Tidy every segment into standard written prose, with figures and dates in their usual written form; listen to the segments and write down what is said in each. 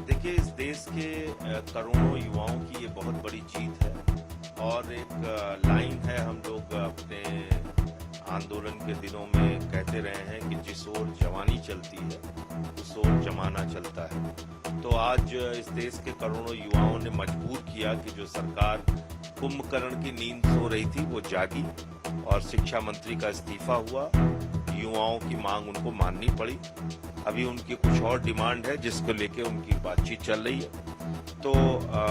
देखिए, इस देश के करोड़ों युवाओं की ये बहुत बड़ी जीत है और एक लाइन है, हम लोग अपने आंदोलन के दिनों में कहते रहे हैं कि जिस ओर जवानी चलती है उस ओर जमाना चलता है। तो आज इस देश के करोड़ों युवाओं ने मजबूर किया कि जो सरकार कुंभकर्ण की नींद सो रही थी वो जागी और शिक्षा मंत्री का इस्तीफा हुआ। युवाओं की मांग उनको माननी पड़ी। अभी उनकी कुछ और डिमांड है जिसको लेके उनकी बातचीत चल रही है। तो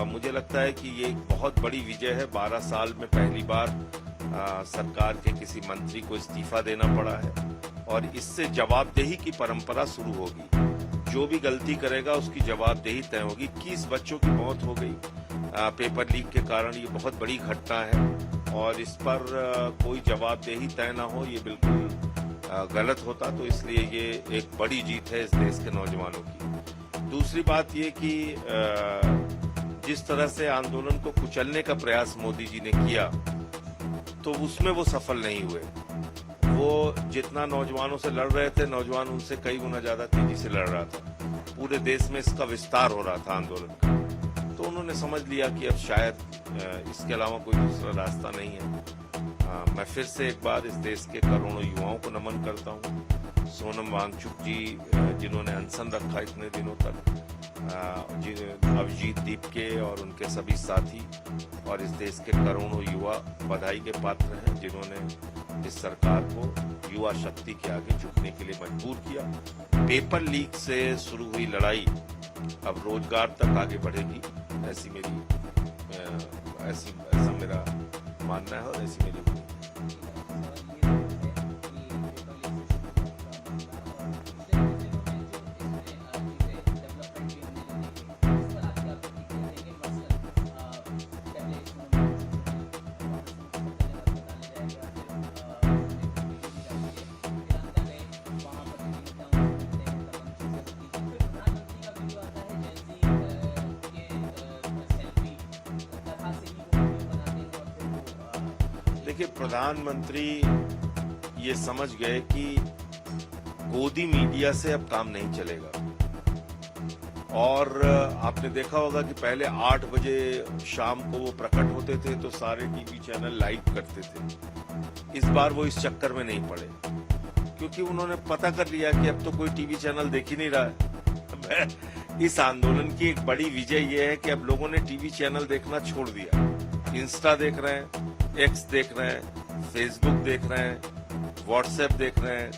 मुझे लगता है कि ये एक बहुत बड़ी विजय है। 12 साल में पहली बार सरकार के किसी मंत्री को इस्तीफा देना पड़ा है और इससे जवाबदेही की परंपरा शुरू होगी। जो भी गलती करेगा उसकी जवाबदेही तय होगी। 21 बच्चों की मौत हो गई पेपर लीक के कारण, ये बहुत बड़ी घटना है और इस पर कोई जवाबदेही तय ना हो ये बिल्कुल गलत होता। तो इसलिए ये एक बड़ी जीत है इस देश के नौजवानों की। दूसरी बात ये कि जिस तरह से आंदोलन को कुचलने का प्रयास मोदी जी ने किया तो उसमें वो सफल नहीं हुए। वो जितना नौजवानों से लड़ रहे थे, नौजवान उनसे कई गुना ज्यादा तेजी से लड़ रहा था। पूरे देश में इसका विस्तार हो रहा था आंदोलन का। तो उन्होंने समझ लिया कि अब शायद इसके अलावा कोई दूसरा रास्ता नहीं है। मैं फिर से एक बार इस देश के करोड़ों युवाओं को नमन करता हूँ। सोनम वांगचुक जी जिन्होंने अनशन रखा इतने दिनों तक, अभिजीत दीपके और उनके सभी साथी और इस देश के करोड़ों युवा बधाई के पात्र हैं जिन्होंने इस सरकार को युवा शक्ति के आगे झुकने के लिए मजबूर किया। पेपर लीक से शुरू हुई लड़ाई अब रोजगार तक आगे बढ़ेगी, ऐसा मेरा मानना है और ऐसी मेरी देखिए, प्रधानमंत्री ये समझ गए कि गोदी मीडिया से अब काम नहीं चलेगा। और आपने देखा होगा कि पहले 8 बजे शाम को वो प्रकट होते थे तो सारे टीवी चैनल लाइव करते थे। इस बार वो इस चक्कर में नहीं पड़े क्योंकि उन्होंने पता कर लिया कि अब तो कोई टीवी चैनल देख ही नहीं रहा है। इस आंदोलन की एक बड़ी विजय ये है कि अब लोगों ने टीवी चैनल देखना छोड़ दिया। इंस्टा देख रहे हैं, एक्स देख रहे हैं, फेसबुक देख रहे हैं, व्हाट्सएप देख रहे हैं।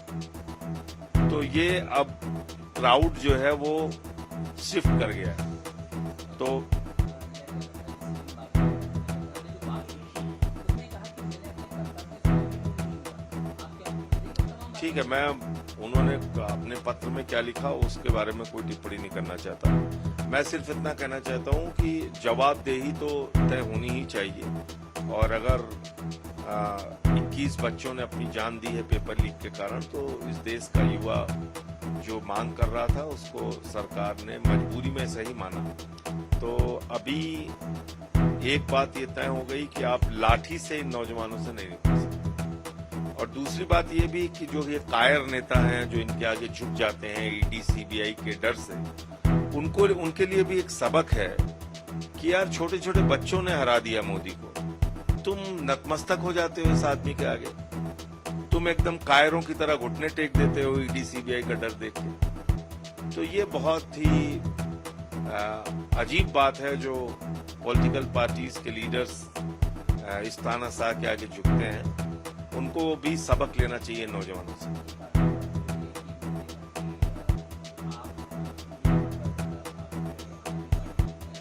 तो ये अब क्राउड जो है वो शिफ्ट कर गया है। तो ठीक है, मैं उन्होंने अपने पत्र में क्या लिखा उसके बारे में कोई टिप्पणी नहीं करना चाहता। मैं सिर्फ इतना कहना चाहता हूं कि जवाबदेही तो तय होनी ही चाहिए। और अगर 21 बच्चों ने अपनी जान दी है पेपर लीक के कारण, तो इस देश का युवा जो मांग कर रहा था उसको सरकार ने मजबूरी में सही माना। तो अभी एक बात ये तय हो गई कि आप लाठी से इन नौजवानों से नहीं निकल सकते। और दूसरी बात ये भी कि जो ये कायर नेता हैं जो इनके आगे झुक जाते हैं ईडी सीबीआई के डर से, उनके लिए भी एक सबक है कि यार छोटे छोटे बच्चों ने हरा दिया मोदी को, तुम नतमस्तक हो जाते हो इस आदमी के आगे, तुम एकदम कायरों की तरह घुटने टेक देते हो ईडी सीबीआई का डर देख के। तो ये बहुत ही अजीब बात है जो पॉलिटिकल पार्टीज के लीडर्स इस तानाशाह के आगे झुकते हैं। उनको भी सबक लेना चाहिए नौजवानों से।